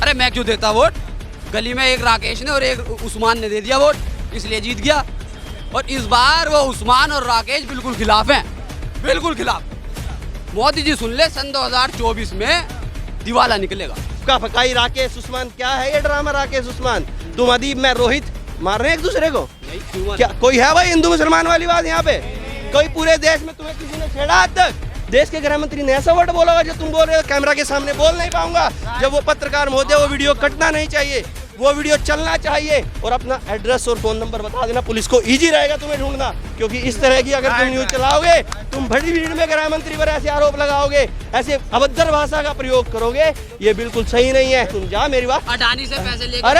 अरे मैं क्यों देता वोट? गली में एक राकेश ने और एक उस्मान ने दे दिया वोट, इसलिए जीत गया। और इस बार वो उस्मान और राकेश बिल्कुल खिलाफ हैं, बिल्कुल खिलाफ। मोदी जी सुन ले, सन 2024 में दिवाला निकलेगा। का फकाई राकेश उस्मान, क्या है ये ड्रामा? राकेश उस्मान, तुम अदीब, मैं रोहित, मार रहे हैं एक दूसरे को? नहीं, क्यों क्या कोई है भाई हिंदू मुसलमान वाली बात यहाँ पे? कोई पूरे देश में तुम्हें किसी ने छेड़ा आज तक? देश के गृह मंत्री ने ऐसा वर्ड बोला जो तुम बोल रहे हो, कैमरा के सामने बोल नहीं पाऊंगा। जब वो पत्रकार महोदय, वो वीडियो कटना नहीं चाहिए, वो वीडियो चलना चाहिए। और अपना एड्रेस और फोन नंबर बता देना, पुलिस को इजी रहेगा तुम्हें ढूंढना। क्योंकि इस तरह की अगर तुम न्यूज चलाओगे, तुम बड़ी भीड़ में गृह मंत्री पर ऐसे आरोप लगाओगे, ऐसे अभद्र भाषा का प्रयोग करोगे, ये बिल्कुल सही नहीं है। तुम जा, मेरी बात। अडानी से पैसे लेकर, अरे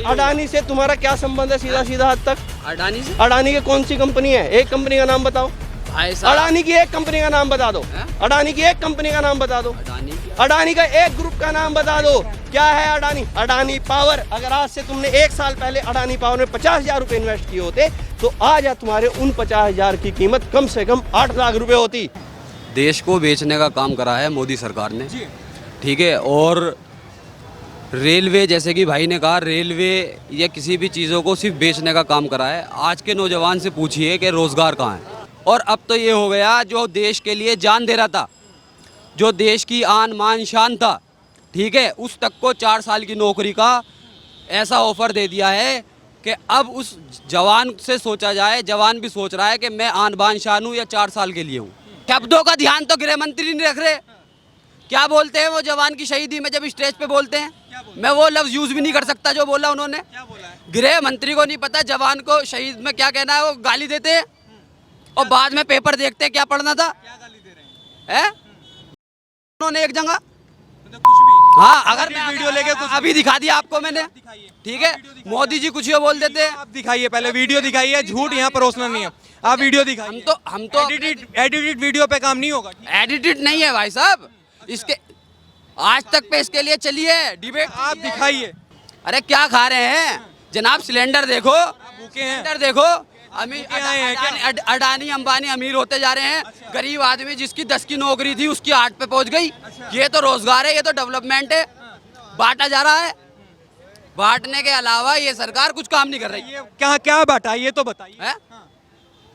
अडानी से तुम्हारा क्या संबंध है? सीधा सीधा हद तक अडानी से, अडानी की कौन सी कंपनी है? एक कंपनी का नाम बताओ। अडानी की एक कंपनी का नाम बता दो। अडानी की एक कंपनी का नाम बता दो। अडानी का एक ग्रुप का नाम बता दो। क्या है अडानी? अडानी पावर। अगर आज से तुमने 1 साल पहले अडानी पावर में 50,000 रुपए इन्वेस्ट किए होते, तो आज तुम्हारे उन 50,000 की कीमत कम से कम 8 लाख रुपए होती। देश को बेचने का काम करा है मोदी सरकार ने, ठीक है। और रेलवे, जैसे कि भाई ने कहा, रेलवे या किसी भी चीज़ों को सिर्फ बेचने का काम करा है। आज के नौजवान से पूछिए कि रोज़गार कहाँ है। और अब तो ये हो गया, जो देश के लिए जान दे रहा था, जो देश की आन मान शान था, ठीक है, उस तक को 4 साल की नौकरी का ऐसा ऑफर दे दिया है कि अब उस जवान से सोचा जाए। जवान भी सोच रहा है कि मैं आन बान शान हूँ या 4 साल के लिए हूँ। शब्दों का ध्यान तो गृह मंत्री नहीं रख रहे। क्या बोलते हैं वो जवान की शहीदी में जब स्टेज पे बोलते हैं? मैं वो लफ्ज़ यूज़ भी नहीं कर सकता जो बोला उन्होंने। गृह मंत्री को नहीं पता जवान को शहीद में क्या कहना है। वो गाली देते हैं और बाद में पेपर देखते हैं क्या पढ़ना था। क्या गाली दे रहे हैं? उन्होंने एक जगह हाँ, अगर मैं वीडियो लेके कुछ अभी दिखा दिया आपको मैंने, ठीक है। मोदी जी कुछ बोल देते हैं। आप दिखाइए, पहले वीडियो दिखाइए, झूठ यहाँ परोसना नहीं है। आप वीडियो दिखाइए। हम तो एडिटेड वीडियो पे काम नहीं होगा। एडिटेड नहीं है भाई साहब। इसके आज तक पे इसके लिए चलिए डिबेट। आप दिखाइए। अरे क्या खा रहे हैं जनाब? सिलेंडर देखो, सिलेंडर देखो। अडानी अंबानी अमीर होते जा रहे हैं। गरीब आदमी जिसकी 10 की नौकरी थी उसकी 8 पे पहुंच गई। ये तो रोजगार है, ये तो डेवलपमेंट है। बांटा जा रहा है। बांटने के अलावा ये सरकार कुछ काम नहीं कर रही। क्या क्या बांटा, ये तो बताइए।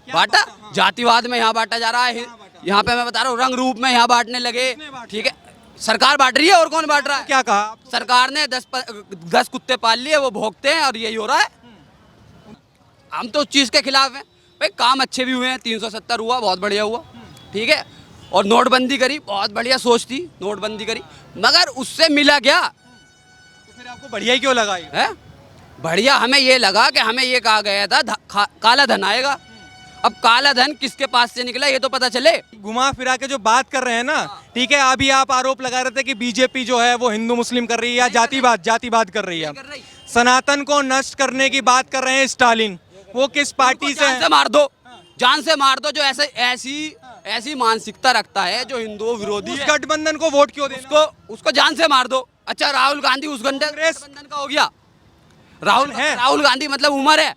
बांटा जातिवाद में यहाँ बांटा जा रहा है। यहाँ पे मैं बता रहा हूँ, रंग रूप में यहाँ बांटने लगे, ठीक है। सरकार बांट रही है, और कौन बांट रहा है? क्या कहा? सरकार ने 10 कुत्ते पाल लिए, वो भोगते हैं, और यही हो रहा है। हम तो उस चीज़ के खिलाफ हैं भाई। काम अच्छे भी हुए हैं, 370 हुआ, बहुत बढ़िया हुआ, ठीक है। और नोटबंदी करी, बहुत बढ़िया सोच थी, नोटबंदी करी, मगर उससे मिला क्या? तो फिर आपको बढ़िया ही क्यों लगा है? बढ़िया हमें ये लगा कि हमें ये कहा गया था काला धन आएगा। अब काला धन किसके पास से निकला ये तो पता चले। घुमा फिरा के जो बात कर रहे हैं ना, ठीक है। अभी आप आरोप लगा रहे थे कि बीजेपी जो है वो हिंदू मुस्लिम कर रही है या जातिवाद कर रही है। सनातन को नष्ट करने की बात कर रहे हैं स्टालिन। वो किस पार्टी से मार दो, जान से मार दो, जो ऐसी मानसिकता रखता है, जो हिंदुओं विरोधी उस गठबंधन को वोट क्यों देना? उसको जान से मार दो। अच्छा, राहुल गांधी उस गठबंधन का हो गया। राहुल गांधी मतलब उमर है,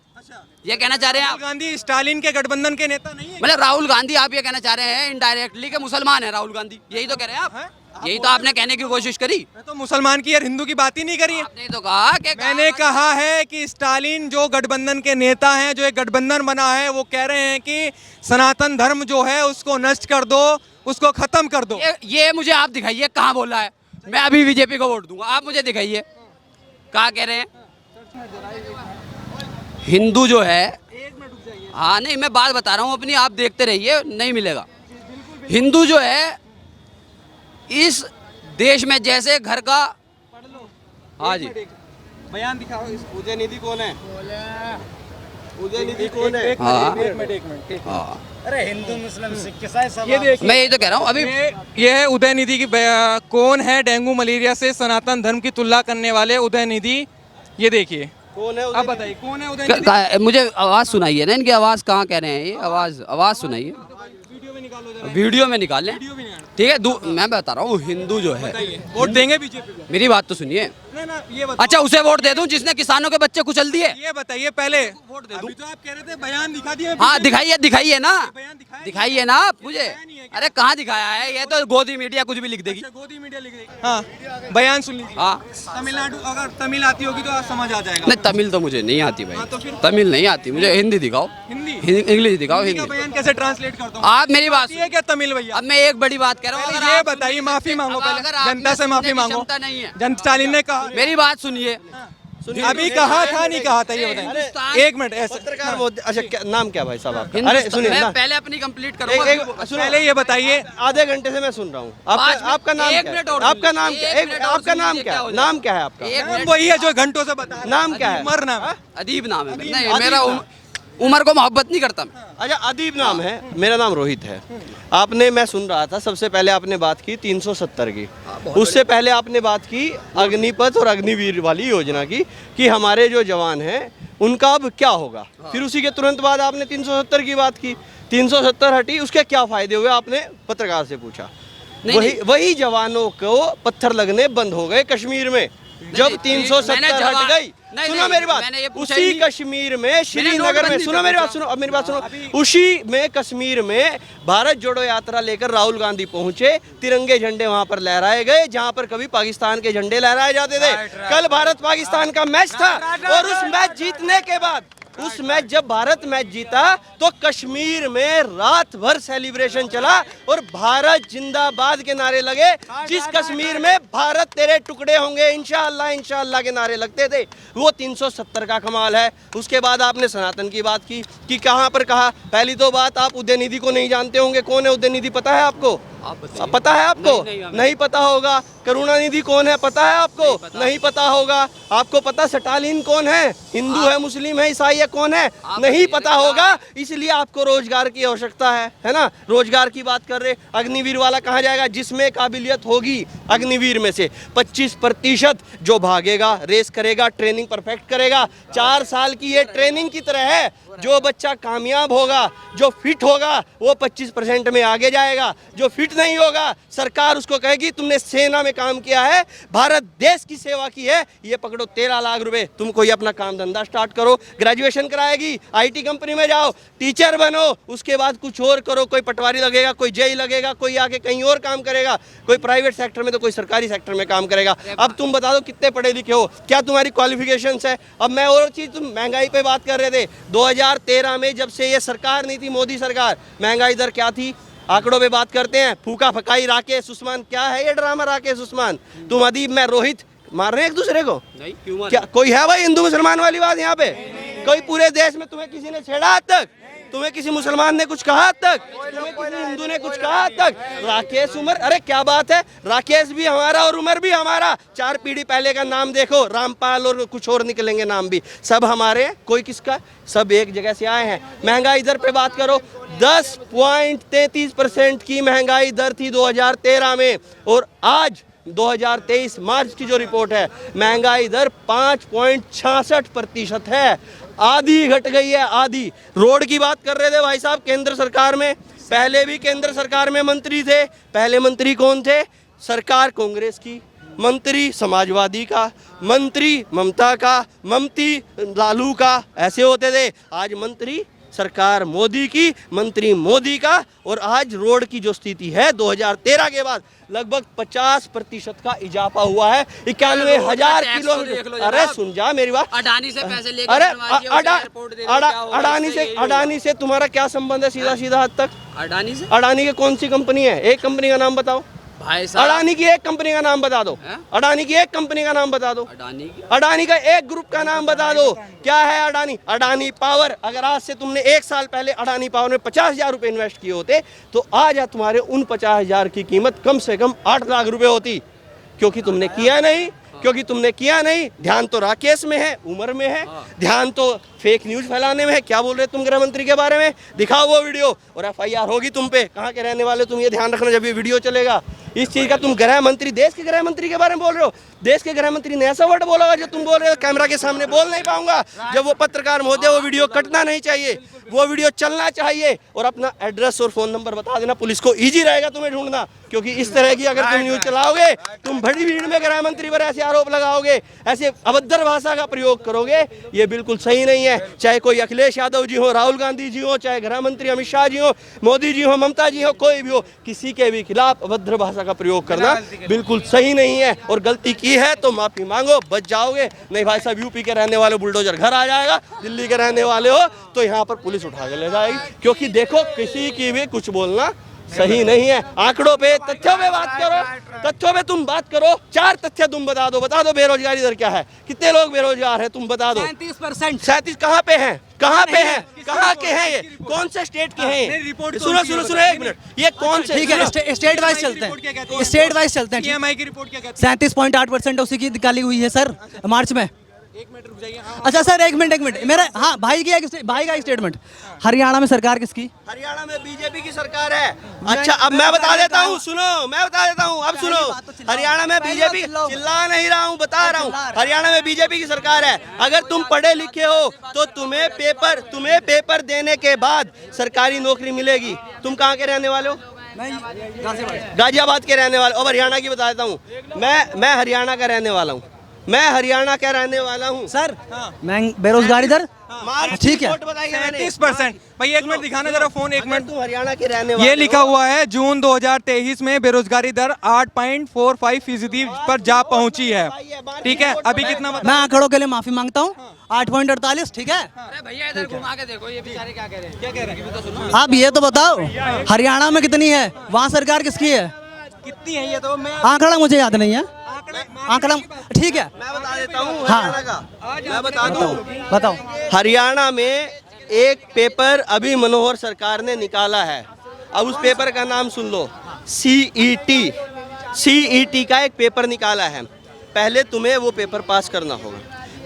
ये कहना चाह रहे हैं राहुल गांधी स्टालिन के गठबंधन के नेता नहीं है? मतलब राहुल गांधी आप ये कहना चाह रहे हैं इनडायरेक्टली कि मुसलमान है राहुल गांधी, यही तो कह रहे हैं आप? यही तो आपने कहने की कोशिश करी। मैं तो मुसलमान की और हिंदू की बात ही नहीं करी है। आपने तो कहा कि मैंने कहा है कि स्टालिन जो गठबंधन के नेता हैं, जो एक गठबंधन बना है, वो कह रहे हैं कि सनातन धर्म जो है उसको नष्ट कर दो, उसको खत्म कर दो। ये मुझे आप दिखाइए कहाँ बोला है। मैं अभी बीजेपी को वोट दूंगा, आप मुझे दिखाइए कहाँ कह रहे हैं। हिंदू जो है, हाँ नहीं मैं बात बता रहा हूँ अपनी, आप देखते रहिए, नहीं मिलेगा। हिंदू जो है इस देश में जैसे घर का, हाँ जी बयान दिखाओ। उदयनिधि कौन है? उदयनिधि कौन है? एक मिनट। अरे हिंदू मुस्लिम सिख ईसाई सब, ये देखिए, मैं यही तो कह रहा हूँ अभी। ये है उदयनिधि की कौन है डेंगू मलेरिया से सनातन धर्म की तुलना करने वाले उदयनिधि। ये देखिए कौन है? आप बताइए कौन है उदयनिधि? मुझे आवाज़ सुनाइए ना, इनकी आवाज़ कहाँ कह रहे हैं ये? आवाज़ सुनाइए, वीडियो में निकालें, ठीक है। मैं बता रहा हूँ हिंदू जो है, वोट देंगे बीजेपी को? मेरी बात तो सुनिए। ना ना ये बताओ, अच्छा उसे वोट दे दूं जिसने किसानों के बच्चे कुचल दिए? ये बताइए पहले। वोट दे दूं? अभी तो आप कह रहे थे बयान दिखा दिया। हाँ दिखाइए, दिखाइए ना, बयान दिखाया दिखाइए ना आप मुझे। अरे कहाँ दिखाया है? ये तो गोदी मीडिया कुछ भी लिख देगी। अच्छा, गोदी मीडिया लिख देगी। हाँ बयान सुन लीजिए। हाँ तमिलनाडु अगर तमिल आती होगी तो आप समझ आ जाएगा। नहीं, तमिल तो मुझे नहीं आती हाँ, भाई, तो फिर? तमिल नहीं आती मुझे। हिंदी दिखाओ, हिंदी इंग्लिश दिखाओ, हिंदी का हिंदी। बयान कैसे ट्रांसलेट करता हूँ? आप मेरी बात ये क्या तमिल भैया? अब मैं एक बड़ी बात कह रहा हूँ, पहले अगर ये आप बताइए, सुनने माफी से- मांगो अब पहले, अगर आप जनता में से माफी सुनने की मांगो। क्षमता नहीं है। जन स्टालिन ने कहा, मेरी बात सुनिए। अभी कहा था नहीं कहा था, ये हिंदुस्तान- बताइए एक मिनट ऐसे। पत्रकार मोदी, अच्छा नाम क्या भाई साहब आपका? अरे हिंदुस्तान- सुनिए मैं ना, पहले अपनी कंप्लीट एक करूंगा। सुनो, पहले ये बताइए। आधे घंटे से मैं सुन रहा हूँ। पाँच मिनट- आपका नाम एक क्या मिनट है? और आपका सुनिए, नाम एक क्या? मिनट और आपका नाम सुनिए, क्या क्या है? हो नाम क्या है आपका? एक नाम मिनट- वही है जो घंटों से बता। नाम क्या है? उमर नाम है। अदीब नाम है मेरा। नहीं अदीब मेरा नाम। उमर को मोहब्बत नहीं करता मैं। अच्छा अदीब नाम है, मेरा नाम रोहित है। आपने, मैं सुन रहा था, सबसे पहले आपने बात की 370 की, उससे पहले आपने बात की अग्निपथ और अग्निवीर वाली योजना की कि हमारे जो जवान हैं उनका अब क्या होगा। फिर उसी के तुरंत बाद आपने 370 की बात की, 370 हटी, उसके क्या फायदे हुए आपने पत्रकार से पूछा। नहीं, वही जवानों को पत्थर लगने बंद हो गए कश्मीर में जब नहीं, 370 मैंने हट जवाब- गई। नहीं, सुनो नहीं, मेरी बात, मैंने ये पूछा उसी ही नहीं। कश्मीर में, श्रीनगर में, नोटबंदी सुनो पे मेरी बात पूछा। सुनो, अब मेरी बात सुनो, उसी में कश्मीर में भारत जोड़ो यात्रा लेकर राहुल गांधी पहुंचे, तिरंगे झंडे वहां पर लहराए गए जहां पर कभी पाकिस्तान के झंडे लहराए जाते थे। कल भारत पाकिस्तान का मैच था और उस मैच जीतने के बाद, उस मैच जब भारत मैच जीता तो कश्मीर में रात भर सेलिब्रेशन चला और भारत जिंदाबाद के नारे लगे। जिस कश्मीर में भारत तेरे टुकड़े होंगे इंशाअल्लाह इंशाअल्लाह के नारे लगते थे, वो 370 का कमाल है। उसके बाद आपने सनातन की बात की कि कहाँ पर कहा। पहली तो बात, आप उदयनिधि को नहीं जानते होंगे। कौन है उदयनिधि, पता है आपको? पता है आपको? नहीं पता होगा। करुणानिधि कौन है, पता है आपको? नहीं पता होगा। आपको पता स्टालिन कौन है, हिंदू है, मुस्लिम है, ईसाई है, कौन है, नहीं पता होगा। इसलिए आपको रोजगार की आवश्यकता है ना। रोजगार की बात कर रहे, अग्निवीर वाला कहाँ जाएगा? जिसमें काबिलियत होगी अग्निवीर में से 25% जो भागेगा, रेस करेगा, ट्रेनिंग परफेक्ट करेगा। 4 साल की ये ट्रेनिंग की तरह है। जो बच्चा कामयाब होगा, जो फिट होगा, वो 25% में आगे जाएगा। जो फिट नहीं होगा, सरकार उसको कहेगी तुमने सेना में काम किया है, भारत देश की सेवा की है, ये पकड़ो 13 लाख रुपए, तुम कोई अपना काम धंधा स्टार्ट करो। ग्रेजुएशन कराएगी, आईटी कंपनी में जाओ, टीचर बनो, उसके बाद कुछ और करो। कोई पटवारी लगेगा, कोई जेई लगेगा, कोई आगे कहीं और काम करेगा, कोई प्राइवेट सेक्टर में तो कोई सरकारी सेक्टर में काम करेगा। अब तुम बता दो कितने पढ़े लिखे हो, क्या तुम्हारी क्वालिफिकेशंस है। अब मैं और चीज़, तुम महंगाई पे बात कर रहे थे। 2013 में जब से ये सरकार नहीं थी, मोदी सरकार, महंगाई दर क्या थी? आंकड़ों पे बात करते हैं, फूका फकाई राकेश उस्मान, क्या है ये ड्रामा राकेश उस्मान? तुम अदीब, मैं रोहित, मार रहे हैं एक दूसरे को? नहीं, क्यों मार? क्या कोई है भाई हिंदू मुसलमान वाली बात यहाँ पे? कोई पूरे देश में तुम्हें किसी ने छेड़ा आज तक? तुम्हें किसी मुसलमान ने कुछ कहा आज तक? तुम्हें किसी हिंदू ने कुछ कहा आज तक? राकेश उमर, अरे क्या बात है, राकेश भी हमारा और उमर भी हमारा। 4 पीढ़ी पहले का नाम देखो, रामपाल और कुछ और निकलेंगे नाम भी, सब हमारे। कोई किसका? सब एक जगह से आए हैं। महंगाई दर पे बात करो, 10.33% की महंगाई दर थी 2013 में, और आज 2023 मार्च की जो रिपोर्ट है, महंगाई दर 5.66% है। आधी घट गई है, आधी। रोड की बात कर रहे थे भाई साहब, केंद्र सरकार में, पहले भी केंद्र सरकार में मंत्री थे। पहले मंत्री कौन थे? सरकार कांग्रेस की, मंत्री समाजवादी का, मंत्री ममता का, ममती लालू का, ऐसे होते थे। आज मंत्री सरकार मोदी की, मंत्री मोदी का, और आज रोड की जो स्थिति है 2013 के बाद लगभग 50% का इजाफा हुआ है। 91,000 किलोमीटर। अरे सुन जा मेरी बात, अडानी से पैसे लेकर अरे बनवाइए, उसे एयरपोर्ट दे दो, क्या होगा? अडानी से तुम्हारा क्या संबंध है? सीधा सीधा हद तक अडानी से? अडानी की कौन सी कंपनी है? एक कंपनी का नाम बताओ। भाई साहब, अडानी की एक कंपनी का नाम बता दो। हैं? अडानी की एक कंपनी का नाम बता दो। अडानी की? अडानी का एक ग्रुप का नाम बता दो। क्या है अडानी? अडानी पावर। अगर आज से तुमने 1 साल पहले अडानी पावर में 50,000 रुपए इन्वेस्ट किए होते तो आज तुम्हारे उन 50,000 की कीमत कम से कम 8 लाख रुपए होती। क्योंकि तुमने किया नहीं, क्योंकि तुमने किया नहीं। ध्यान तो राकेश में है, उमर में है, ध्यान तो फेक न्यूज फैलाने में है। क्या बोल रहे तुम गृह मंत्री के बारे में? दिखाओ वो वीडियो और FIR होगी तुम पे। कहाँ के रहने वाले तुम, ये ध्यान रखना जब ये वीडियो चलेगा। इस चीज का तुम गृह मंत्री, देश के गृह मंत्री के बारे में बोल रहे हो। देश के गृह मंत्री ने ऐसा वर्ड बोला जो तुम बोल रहे हो कैमरा के सामने बोल नहीं पाऊंगा। जब वो पत्रकार महोदय, वो वीडियो कटना नहीं चाहिए। वो वीडियो चलना चाहिए। और अपना एड्रेस और फ़ोन नंबर बता देना, पुलिस को ईजी रहेगा तुम्हें ढूंढना, क्योंकि इस तरह की अगर तुम न्यूज़ चलाओगे, तुम बड़ी भीड़ में गृह मंत्री पर ऐसे आरोप लगाओगे, ऐसे अभद्र भाषा का प्रयोग करोगे, ये बिल्कुल सही नहीं है। चाहे कोई अखिलेश यादव जी हो, राहुल गांधी जी हो, चाहे गृह मंत्री अमित शाह जी हो, मोदी जी हो, ममता जी हो, कोई भी हो, किसी के भी खिलाफ अभद्र भाषा का प्रयोग करना बिल्कुल सही नहीं है। और गलती की है तो माफी मांगो, बच जाओगे। नहीं भाई साहब, यूपी के रहने वाले बुलडोजर घर आ जाएगा, दिल्ली के रहने वाले हो तो यहाँ पर पुलिस उठा के ले जाएगी। क्योंकि देखो, किसी की भी कुछ बोलना सही नहीं है। आंकड़ों पे, तथ्यों पे बात करो, तथ्यों पे तुम बात करो। 4 तथ्य तुम बता दो बेरोजगारी दर क्या है, कितने लोग बेरोजगार हैं, तुम बता दो। 37%। 37 कहाँ पे हैं, कहाँ पे हैं, कहाँ के हैं ये, कौन से स्टेट के हैं ये? सुनो सुनो सुनो, एक मिनट, ये कौन से? ठीक है, स्टेट वाइज चलते हैं, स्टेट वाइज चलते हैं। ईएमआई की रिपोर्ट क्या कहती है? 37.8% उसी की निकाली हुई है सर मार्च में। एक मिनट रुक जाइए। अच्छा सर, एक मिनट मेरा, हाँ भाई का एक स्टेटमेंट। हरियाणा में सरकार किसकी? हरियाणा में बीजेपी की सरकार है। अच्छा, अब मैं बता देता हूँ, सुनो, मैं बता देता हूँ, अब सुनो। हरियाणा में बीजेपी, चिल्ला नहीं रहा हूँ, बता रहा हूँ, हरियाणा में बीजेपी की सरकार है। अगर तुम पढ़े लिखे हो तो तुम्हें पेपर देने के बाद सरकारी नौकरी मिलेगी। तुम कहाँ के रहने वाले हो? गाजियाबाद के रहने वाले। अब हरियाणा की बता देता हूँ, मैं हरियाणा का रहने वाला हूँ, मैं हरियाणा का रहने वाला हूँ सर। मैं बेरोजगारी दर, ठीक है, 37%। भाई एक मिनट दिखाना जरा फोन, एक मिनट। तुम हरियाणा के रहने वाले ये लिखा हुआ है जून 2023 में बेरोजगारी दर 8.45% पर जा पहुंची है। ठीक है, अभी कितना मैं आंकड़ों के लिए माफी मांगता हूँ। 8.48, ठीक है। अरे भैया इधर घुमा के देखो, ये बेचारे क्या कह रहे हैं, क्या कह रहे हैं तो सुनो। आप ये तो बताओ, हरियाणा में कितनी है, वहाँ सरकार किसकी है? कितनी है ये तो मैं आंकड़ा मुझे याद नहीं है, आंकड़ा ठीक है, मैं बता देता हूँ हाँ। हरियाणा का, मैं बता दूँ। बताओ। हरियाणा में एक पेपर अभी मनोहर सरकार ने निकाला है। अब उस पेपर का नाम सुन लो, सीईटी का एक पेपर निकाला है। पहले तुम्हें वो पेपर पास करना होगा।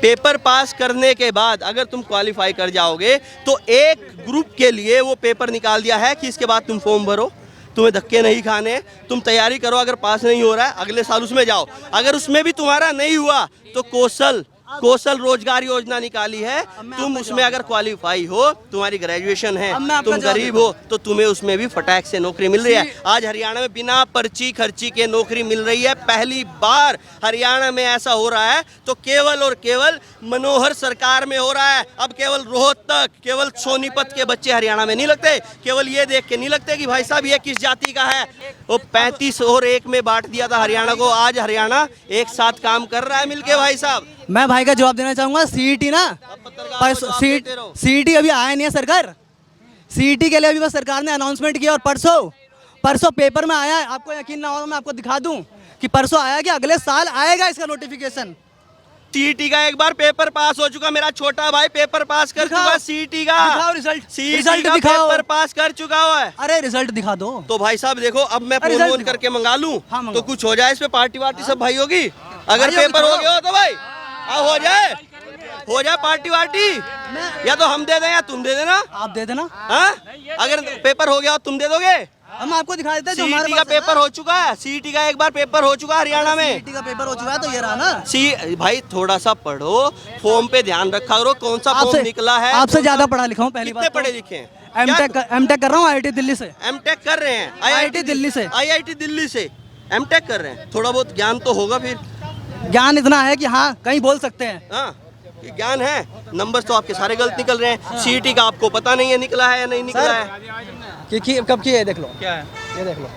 पेपर पास करने के बाद अगर तुम क्वालिफाई कर जाओगे तो एक ग्रुप के लिए वो पेपर निकाल दिया है कि इसके बाद तुम फॉर्म भरो, तुम्हें धक्के नहीं खाने, तुम तैयारी करो। अगर पास नहीं हो रहा है अगले साल उसमें जाओ। अगर उसमें भी तुम्हारा नहीं हुआ तो कौशल रोजगार योजना निकाली है। तुम उसमें अगर क्वालिफाई हो, तुम्हारी ग्रेजुएशन है, तुम गरीब हो, तो तुम्हें उसमें भी फटाक से नौकरी मिल रही है। आज हरियाणा में बिना पर्ची खर्ची के नौकरी मिल रही है। पहली बार हरियाणा में ऐसा हो रहा है तो केवल और केवल मनोहर सरकार में हो रहा है। अब केवल रोहतक, केवल सोनीपत के बच्चे हरियाणा में नहीं लगते। केवल ये देख के नहीं लगते कि भाई साहब ये किस जाति का है। वो 35 और 1 में बांट दिया था हरियाणा को। आज हरियाणा एक साथ काम कर रहा है मिलके भाई साहब। मैं भाई का जवाब देना चाहूंगा। सीईटी ना, सीईटी अभी आया नहीं है सरकार। सीईटी के लिए अभी बस सरकार ने अनाउंसमेंट किया और परसों पेपर में आया है। आपको यकीन ना हो मैं आपको दिखा दूं कि परसों आया कि अगले साल आएगा इसका नोटिफिकेशन। सीईटी का एक बार पेपर पास हो चुका, मेरा छोटा भाई पेपर पास कर चुका सीईटी का। रिजल्ट का दिखाओ। पेपर पास कर चुका है। अरे रिजल्ट दिखा दो। तो भाई साहब देखो, अब मैं फोन करके मंगा लूं तो कुछ हो जाए इस पे, पार्टी वार्टी सब भाई होगी। अगर पेपर हो गया हो तो भाई हो जाए पार्टी वार्टी, या तो हम दे दें या तुम दे देना। आप दे देना। हाँ, अगर पेपर हो गया हो तुम दे दोगे। हम आपको दिखा देते हैं जो हमारे सीईटी का पेपर हो चुका है। सीईटी का एक बार पेपर हो चुका है हरियाणा में। सीईटी का पेपर हो चुका है तो ये रहा ना। भाई थोड़ा सा पढ़ो, फॉर्म पे ध्यान रखा करो, कौन सा फॉर्म निकला है। आपसे ज्यादा पढ़ा लिखा हूँ। पहली बात कितने पढ़े लिखे हैं? एमटेक कर रहा हूँ IIT दिल्ली से। एमटेक कर रहे हैं IIT दिल्ली से। IIT दिल्ली से एमटेक कर रहे हैं। थोड़ा बहुत ज्ञान तो होगा फिर। ज्ञान इतना है कि हाँ कहीं बोल सकते हैं। हाँ, ज्ञान है। नंबर तो आपके सारे गलत निकल रहे हैं। सीईटी का आपको पता नहीं है निकला है या नहीं निकला है। कि कब की है देख लो। क्या है ये देख लो,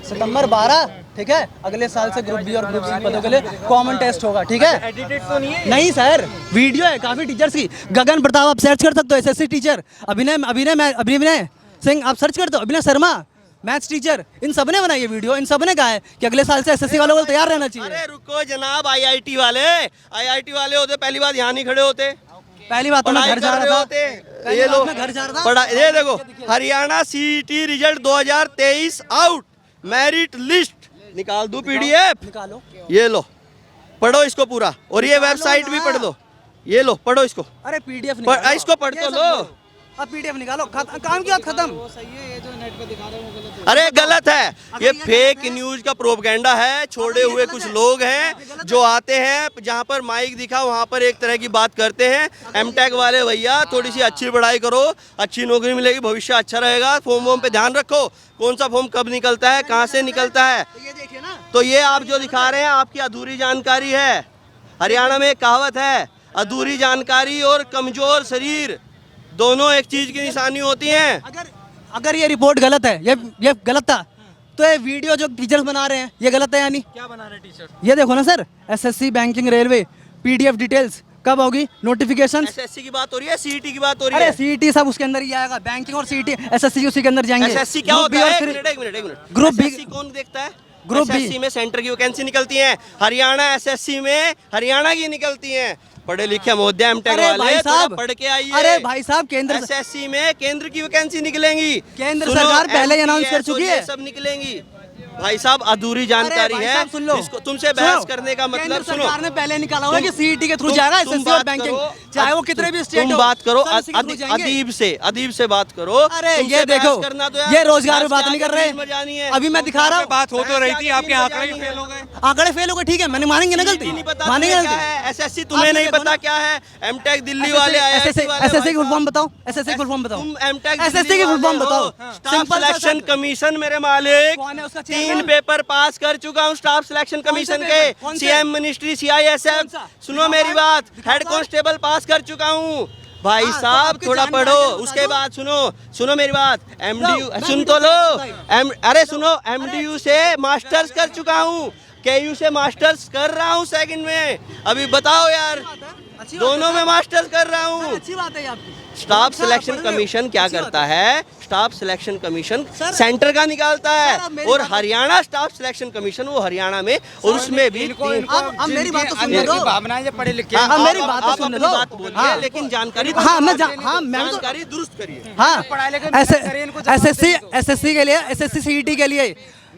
सितंबर 12, ठीक है। अगले साल से ग्रुप बी और ग्रुप सी पदों के लिए कॉमन टेस्ट होगा, ठीक है। एडिटेड तो नहीं है? नहीं सर, वीडियो है काफी टीचर्स की। गगन प्रताप आप सर्च कर सकते हो, SSC टीचर। अभिनय सिंह आप सर्च करते हो, अभिनय शर्मा मैथ्स टीचर। इन सब ने बनाई है वीडियो। इन सब ने कहा है कि अगले साल से SSC वालों को तैयार रहना चाहिए। अरे रुको जनाब, IIT वाले होते पहली बात यहाँ नहीं खड़े होते। पहली बात तो मैं घर जा रहा था। ये लो, घर जा रहा था। पढ़ा, ये देखो Haryana CET result 2023 out, merit list निकाल दूं PDF। निकालो। ये लो, पढ़ो इसको पूरा, और ये वेबसाइट भी पढ़ लो। ये लो, पढ़ो इसको। अरे PDF इसको पढ़ तो लो। अब पीडीएफ निकालो, काम की बात खत्म। अरे गलत है, ये अगर फेक न्यूज का प्रोपगेंडा है। छोड़े हुए कुछ लोग हैं जो आते हैं, जहां पर माइक दिखा वहां पर एक तरह की बात करते हैं। एमटेक वाले भैया थोड़ी सी अच्छी पढ़ाई करो, अच्छी नौकरी मिलेगी, भविष्य अच्छा रहेगा। फॉर्म वॉर्म पे ध्यान रखो, कौन सा फॉर्म कब निकलता है, कहाँ से निकलता है। ये देखिए ना, तो ये आप जो दिखा रहे हैं आपकी अधूरी जानकारी है। हरियाणा में एक कहावत है, अधूरी जानकारी और कमजोर शरीर दोनों एक चीज की निशानी होती हैं। अगर ये रिपोर्ट गलत है, ये गलत था, तो ये वीडियो जो टीचर्स बना रहे हैं ये गलत है या नहीं? क्या बना रहे टीचर? ये देखो ना sir, SSC, banking, railway, PDF details कब होगी? नोटिफिकेशन। एसएससी की बात हो रही है, सीईटी की बात हो रही अरे है। सीईटी सब उसके अंदर ही आएगा, बैंकिंग और सीईटी, एसएससी उसी के अंदर जाएंगे। एसएससी क्या ग्रुप होता बी और है? फिर एक मिनट। ग्रुप बी- एसएससी कौन देखता है? Group B. एसएससी में सेंटर की वैकेंसी निकलती है। हरियाणा एसएससी में हरियाणा की निकलती है। पढ़े लिखे महोदय एमटेक अरे वाले भाई थोड़ा साहब, पढ़ के आइए। अरे भाई साहब, केंद्र एसएससी में केंद्र की वैकेंसी निकलेंगी। केंद्र सुनो, सरकार पहले ही MTS अनाउंस कर चुकी और ये है। सब निकलेंगी। भाई साहब अधूरी जानकारी भाई है, साहब, सुन लो। जिसको तुमसे बहस करने का केंद्र मतलब सुनो। सरकार ने पहले निकाला हुआ है कि तुम- सीईटी के थ्रू तुम- जाएगा तुम एसएससी और बात बैंकिंग, करो, चाहे वो कितने भी स्टेट तुम हो, बात करो, सब इसी के थ्रू जाएंगे। अदीब से बात करो। अरे तुमसे ये बहस देखो, करना तो यार, ये रोजगार में बहस बात के नहीं कर आगे रहे। नींद बजानी है। अभी मैं दिखा रहा हूँ, बात हो तो रही थी, आपके नींद आंकड़े बजानी फेल है। हो गए। आंकड़े फेल हो गए, ठीक है, मैंने मानेंगे ना गलती, नहीं पता मानेंगे तुम्हें क्या गलती। है, एसएससी तुम्हें नहीं पता क्या है। एमटेक दिल्ली वाले आए, एसएससी की फुल फॉर्म बताओ, एसएससी की फुल फॉर्म बताओ, तुम एमटेक एसएससी की फुल फॉर्म बताओ। स्टाफ सिंपल सा सिलेक्शन सर। कमीशन मेरे मालिक, कौन है उसका 3 चेयरमैन? पेपर पास कर चुका हूँ स्टाफ सिलेक्शन कौन से कमीशन पेपर? के। कौन से? सीएम मिनिस्ट्री, कौन सीआईएसएफ। सा? सुनो दिखाओ मेरी आप, बात, दिखाओ हेड आप। कांस्टेबल पास कर चुका हूँ। भाई हाँ, तो साहब आपकी थोड़ा जानकारी पढ़ो, बता उसके दो। बाद सुनो मेरी बात। एमडीयू मैं सुन भी तो बता लो। दूंगा। अरे सुनो, एमडीयू से मास्टर्स कर चुका हूँ, केयू से मास्टर्स कर रहा हूँ सेकंड में। अभी बताओ यार, अच्छी बात है, दोनों में मास्टर्स कर रहा हूँ। अच्छी बात है ये आपकी। स्टाफ अच्छा, सिलेक्शन पढ़ रहे हो? कमीशन क्या अच्छी बात करता है? Staff selection commission sir, centre का निकालता सर, है, अब मेरी और बात- हरियाणा स्टाफ सिलेक्शन कमीशन वो हरियाणा में, और उसमें भी अब मेरी बात तो सुन लो। भावनाएं जो पढ़े लिखे हाँ, मेरी बात तो आप सुन अपनी लो। बात बोलिए, हाँ। लेकिन जानकारी हाँ, मैं तो दुरुस्त करिए। हाँ, पढ़ाई लिखाई करिए, इनको जवाब एसएससी के लिए, एसएससी सीईटी के लिए,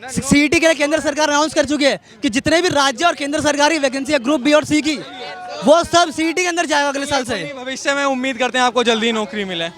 सीईटी के लिए केंद्र सरकार अनाउंस कर चुकी है कि जितने भी राज्य और केंद्र सरकारी वैकेंसी है ग्रुप बी और सी की, वो सब सीईटी के अंदर जाएगा अगले साल से। भविष्य में उम्मीद करते हैं आपको जल्दी नौकरी मिले।